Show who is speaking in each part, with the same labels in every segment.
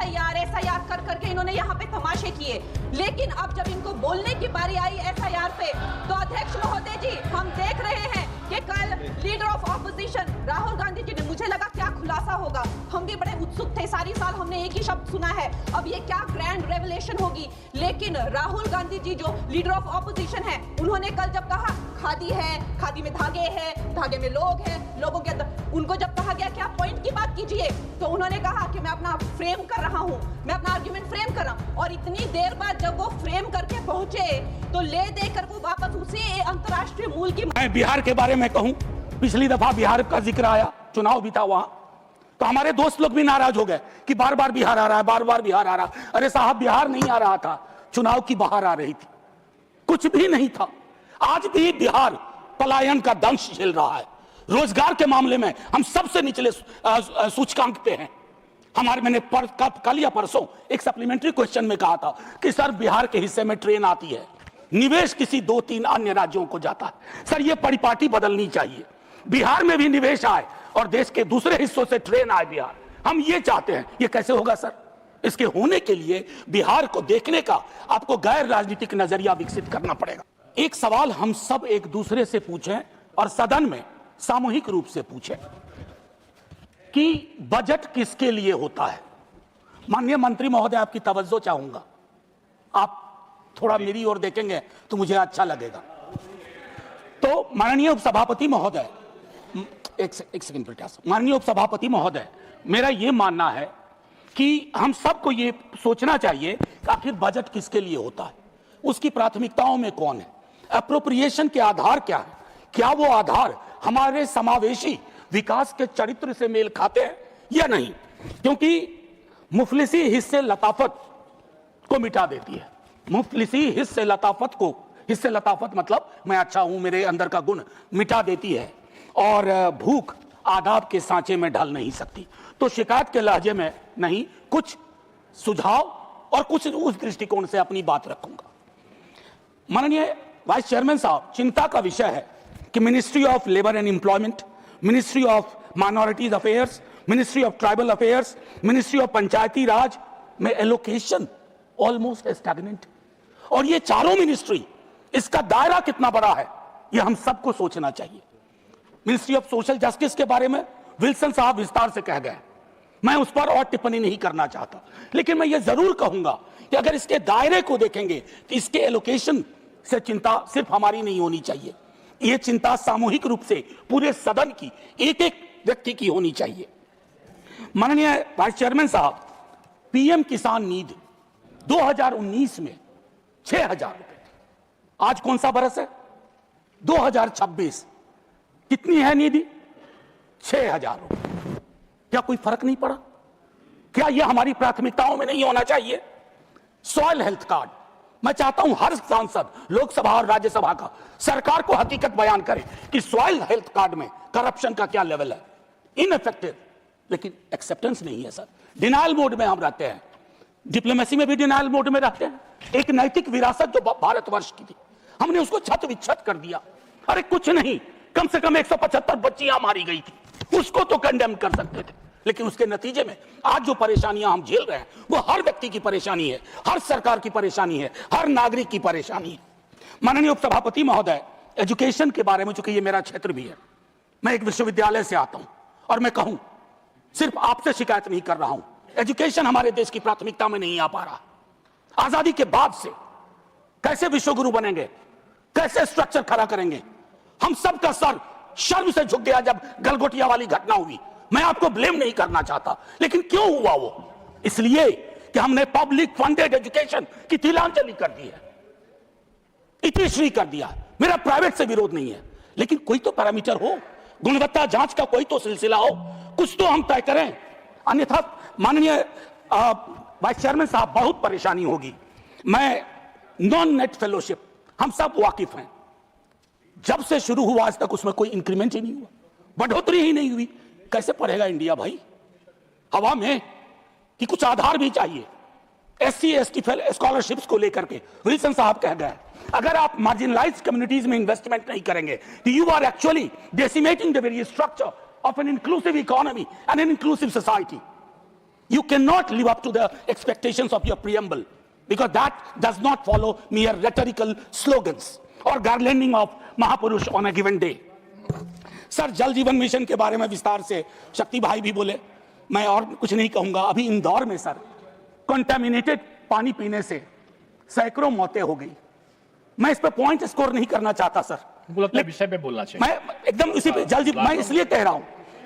Speaker 1: SIR कर करके इन्होंने यहाँ पे तमाशे किए। लेकिन अब जब इनको बोलने की बारी आई एसआईआर पे, तो अध्यक्ष महोदय जी, हम देख रहे हैं कि कल leader of opposition Rahul Gandhi ji ने, मुझे लगा क्या खुलासा होगा, हम भी बड़े उत्सुक थे, सारी साल हमने एक ही शब्द सुना है, अब ये क्या ग्रैंड रेवलेशन होगी। लेकिन राहुल गांधी जी जो लीडर ऑफ ऑपोजिशन है, उन्होंने कल जब कहा खादी है, खादी में धागे हैं, धागे में लोग हैं, लोगों के अंदर, उनको जब कहा गया कि आप पॉइंट की बात कीजिए, तो उन्होंने कहा कि मैं अपना फ्रेम कर रहा हूं, मैं अपना आर्गुमेंट फ्रेम कर रहा हूं। और इतनी देर बाद जब वो फ्रेम करके पहुंचे, तो ले देकर वो वापस उसी अंतर्राष्ट्रीय मूल की।
Speaker 2: मैं बिहार के बारे में कहूं, पिछली दफा बिहार का जिक्र आया, चुनाव भी था वहां, तो हमारे दोस्त लोग भी नाराज हो गए कि बार बार बिहार आ रहा है, बार बार बिहार आ रहा है। अरे साहब, बिहार नहीं आ रहा था, चुनाव की बाहर आ रही थी, कुछ भी नहीं था। आज भी बिहार पलायन का दंश झेल रहा है। रोजगार के मामले में हम सबसे निचले सूचकांक पे हैं। मैंने कल या परसों एक सप्लीमेंट्री क्वेश्चन में कहा था कि सर, बिहार के हिस्से में ट्रेन आती है, निवेश किसी 2-3 अन्य राज्यों को जाता है। सर, ये परिपाटी बदलनी चाहिए, बिहार में भी निवेश आए और देश के दूसरे हिस्सों से ट्रेन आए बिहार। हम ये चाहते हैं। ये कैसे होगा सर? इसके होने के लिए बिहार को देखने का आपको गैर राजनीतिक नजरिया विकसित करना पड़ेगा। एक सवाल हम सब एक दूसरे से पूछें और सदन में सामूहिक रूप से पूछें कि बजट किसके लिए होता है। माननीय मंत्री महोदय, आपकी तवज्जो चाहूंगा, आप थोड़ा मेरी ओर देखेंगे तो मुझे अच्छा लगेगा। तो माननीय उपसभापति महोदय, एक सेकंड प्रयास। माननीय उपसभापति महोदय, मेरा यह मानना है कि हम सबको ये सोचना चाहिए कि आखिर बजट किसके लिए होता है, उसकी प्राथमिकताओं में कौन है, एप्रोप्रिएशन के आधार क्या है, क्या वो आधार हमारे समावेशी विकास के चरित्र से मेल खाते हैं या नहीं। क्योंकि मुफलिसी हिस्से लताफत को मिटा देती है। मुफलिसी हिस्से लताफत मतलब मैं अच्छा हूं, मेरे अंदर का गुण मिटा देती है, और भूख आदाब के सांचे में ढल नहीं सकती। तो शिकायत के लहजे में नहीं, कुछ सुझाव और कुछ उस दृष्टिकोण से अपनी बात रखूंगा। माननीय वाइस चेयरमैन साहब, चिंता का विषय है कि ministry of labour and employment, ministry of minorities affairs, ministry of tribal affairs, ministry of Panchayati Raj में एलोकेशन ऑलमोस्ट स्टैग्नेंट। और ये चारों मिनिस्ट्री, इसका दायरा कितना बड़ा है, यह हम सबको सोचना चाहिए। मिनिस्ट्री ऑफ सोशल जस्टिस के बारे में विल्सन साहब विस्तार से कह गए, मैं उस पर और टिप्पणी नहीं करना चाहता, लेकिन मैं ये जरूर कहूंगा कि अगर इसके दायरे को देखेंगे तो इसके एलोकेशन से चिंता सिर्फ हमारी नहीं होनी चाहिए, यह चिंता सामूहिक रूप से पूरे सदन की, एक एक व्यक्ति की होनी चाहिए। माननीय वाइस चेयरमैन साहब, पीएम किसान निधि 2019 में 6,000 रुपए थी। आज कौन सा बरस है? 2026। कितनी है निधि? 6,000 रुपए। क्या कोई फर्क नहीं पड़ा? क्या यह हमारी प्राथमिकताओं में नहीं होना चाहिए? सॉइल हेल्थ कार्ड, मैं चाहता हूं हर सांसद, लोकसभा और राज्यसभा का, सरकार को हकीकत बयान करे कि सॉइल हेल्थ कार्ड में करप्शन का क्या लेवल है। इनइफेक्टिव, लेकिन एक्सेप्टेंस नहीं है सर। डिनायल मोड में हम रहते हैं, डिप्लोमेसी में भी डिनायल मोड में रहते हैं। एक नैतिक विरासत जो भारतवर्ष की थी, हमने उसको छत विच्छत कर दिया। अरे कुछ नहीं, कम से कम 175 बच्चियां मारी गई थी, उसको तो कंडेम कर सकते थे, लेकिन उसके नतीजे में आज जो परेशानियां हम झेल रहे हैं वो हर व्यक्ति की परेशानी है, हर सरकार की परेशानी है, हर नागरिक की परेशानी है। माननीय उपसभापति महोदय, एजुकेशन के बारे में, चूंकि ये मेरा क्षेत्र भी है, मैं एक विश्वविद्यालय से आता हूं और मैं कहूं, सिर्फ आपसे शिकायत नहीं कर रहा हूं, एजुकेशन हमारे देश की प्राथमिकता में नहीं आ पा रहा। आजादी के बाद से कैसे विश्वगुरु बनेंगे, कैसे स्ट्रक्चर खड़ा करेंगे? हम सबका सर शर्म से झुक गया जब गलगोटिया वाली घटना हुई। मैं आपको ब्लेम नहीं करना चाहता, लेकिन क्यों हुआ वो? इसलिए कि हमने पब्लिक फंडेड एजुकेशन की तिलांजलि कर दी है, इतिश्री कर दिया। मेरा प्राइवेट से विरोध नहीं है, लेकिन कोई तो पैरामीटर हो, गुणवत्ता जांच का कोई तो सिलसिला हो, कुछ तो हम तय करें। अन्यथा माननीय वाइस चेयरमैन साहब, बहुत परेशानी होगी। मैं नॉन नेट फेलोशिप, हम सब वाकिफ हैं, जब से शुरू हुआ आज तक उसमें कोई इंक्रीमेंट ही नहीं हुआ, बढ़ोतरी ही नहीं हुई। कैसे पढ़ेगा इंडिया भाई? हवा में कि कुछ आधार भी चाहिए। SC ST स्कॉलरशिप्स को लेकर के विल्सन साहब कह गए, अगर आप मार्जिनलाइज्ड कम्युनिटीज में इन्वेस्टमेंट नहीं करेंगे तो you are actually decimating the very structure of an inclusive economy and an inclusive society. You cannot live up to the expectations of your preamble because that does not follow mere rhetorical slogans or garlanding of Mahapurush on a given day. Sir, जल जीवन mission के बारे में विस्तार से शक्ति भाई भी बोले, मैं और कुछ नहीं कहूंगा। अभी इंदौर में सर कंटामिनेटेड पानी पीने से सैकड़ों मौतें हो गई। मैं इस पे पॉइंट स्कोर नहीं करना चाहता सर,
Speaker 3: विषय पे बोलना चाहिए।
Speaker 2: मैं एकदम इसी पे जल मैं इसलिए कह रहा हूं,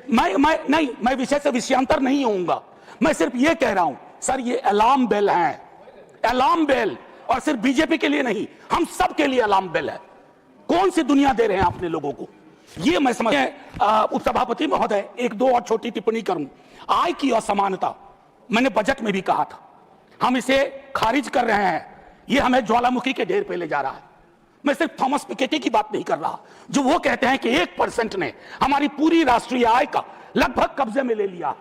Speaker 2: मैं विषय से विषयांतर नहीं होऊंगा। मैं सिर्फ ये कह रहा हूं सर, ये अलार्म बेल है, अलार्म बेल, और सिर्फ बीजेपी के लिए नहीं, हम सब के लिए अलार्म बेल है। कौन सी दुनिया दे रहे हैं अपने लोगों को, ये मैं समझ। उपसभापति महोदय, एक दो और छोटी टिप्पणी करूं। आय की असमानता मैंने बजट में भी कहा था, हम इसे खारिज कर रहे हैं, ये हमें ज्वालामुखी के ढेर पे ले जा रहा है। मैं सिर्फ थॉमस पिकेटी की बात नहीं कर रहा, जो वो कहते हैं कि 1% ने हमारी पूरी राष्ट्रीय आय का लगभग कब्जे में ले लिया।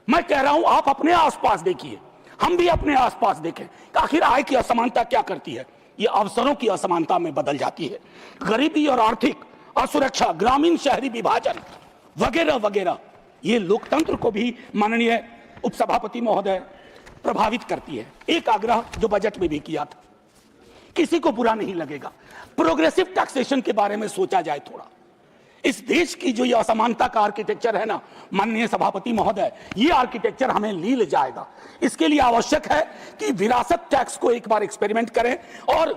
Speaker 2: मैं कह रहा हूं आप अपने आसपास देखिए, हम भी अपने आसपास देखें कि आखिर आय की असमानता क्या करती है। ये अवसरों की असमानता में बदल जाती है। गरीबी और आर्थिक असुरक्षा, ग्रामीण शहरी विभाजन वगैरह वगैरह, ये लोकतंत्र को भी माननीय उपसभापति महोदय प्रभावित करती है। एक आग्रह जो बजट में भी किया था, किसी को बुरा नहीं लगेगा, प्रोग्रेसिव टैक्सेशन के बारे में सोचा जाए थोड़ा। इस देश की जो ये असमानता का आर्किटेक्चर है ना माननीय सभापति महोदय, ये आर्किटेक्चर हमें ले जाएगा। इसके लिए आवश्यक है कि विरासत टैक्स को एक बार एक्सपेरिमेंट करें और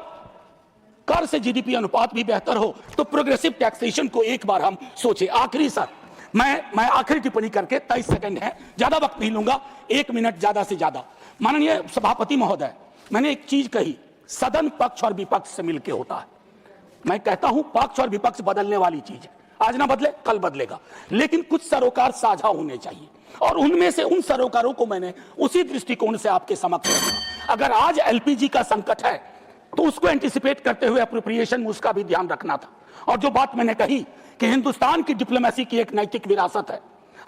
Speaker 2: कर से जीडीपी अनुपात भी बेहतर हो तो प्रोग्रेसिव टैक्सेशन को एक बार हम सोचें। आखिरी सर, मैं आखिरी टिप्पणी करके 23 सेकंड है, ज्यादा वक्त नहीं लूंगा, 1 मिनट ज्यादा से ज्यादा। माननीय सभापति महोदय, मैंने एक चीज कही, सदन पक्ष और विपक्ष से मिलकर होता है। मैं कहता हूं पक्ष और विपक्ष बदलने वाली चीज है, आज ना बदले कल बदलेगा, लेकिन कुछ सरोकार साझा होने चाहिए और उनमें से उन सरोकारों को मैंने उसी दृष्टिकोण से आपके समक्ष रखा। अगर आज एलपीजी का संकट है तो उसको एंटिसिपेट करते हुए अप्रोप्रिएशन में उसका भी ध्यान रखना था। और जो बात मैंने कही कि हिंदुस्तान की डिप्लोमेसी की एक नैतिक विरासत है,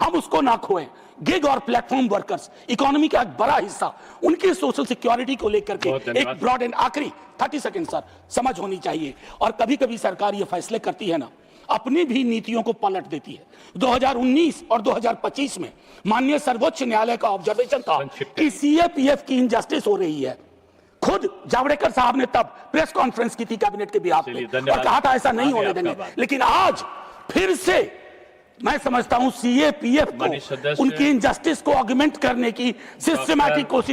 Speaker 2: हम उसको ना खोएं। गिग और प्लेटफॉर्म वर्कर्स इकोनॉमी का एक बड़ा हिस्सा, उनकी सोशल सिक्योरिटी को लेकर के एक ब्रॉड एंड आखिरी 30 सेकंड सर, समझ होनी चाहिए। और कभी कभी सरकार ये फैसले करती है ना, अपनी भी नीतियों को पलट देती है। 2019 और 2025 में माननीय सर्वोच्च न्यायालय का ऑब्जर्वेशन था कि सीएपीएफ की इनजस्टिस हो रही है। खुद जावड़ेकर साहब ने तब प्रेस कॉन्फ्रेंस की थी कैबिनेट के बिहाफ पे और कहा था ऐसा नहीं होने देंगे, लेकिन आज फिर से मैं समझता हूं सीएपीएफ को उनकी इनजस्टिस को ऑगमेंट करने की सिस्टमैटिक कोशिश